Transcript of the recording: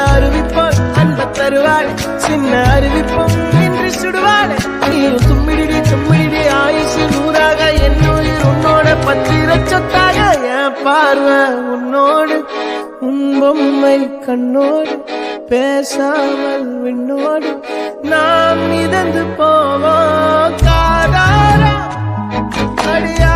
அறிவிப்போம் அன்ப தருவாள் சின்ன அறிவிப்போம் இன்று சுடுவாள் நீயும் தும்மிடி தும்மிடி ஆயுசு நூறாக என் உயிர் உன்னோட பத்திர சொத்தாக என் பார்வை உன்னோடு உன் பொம்மை கண்ணோடு பேசாமல் விண்ணோடு நாம் மிதந்து போவோம் காதாரா அடியா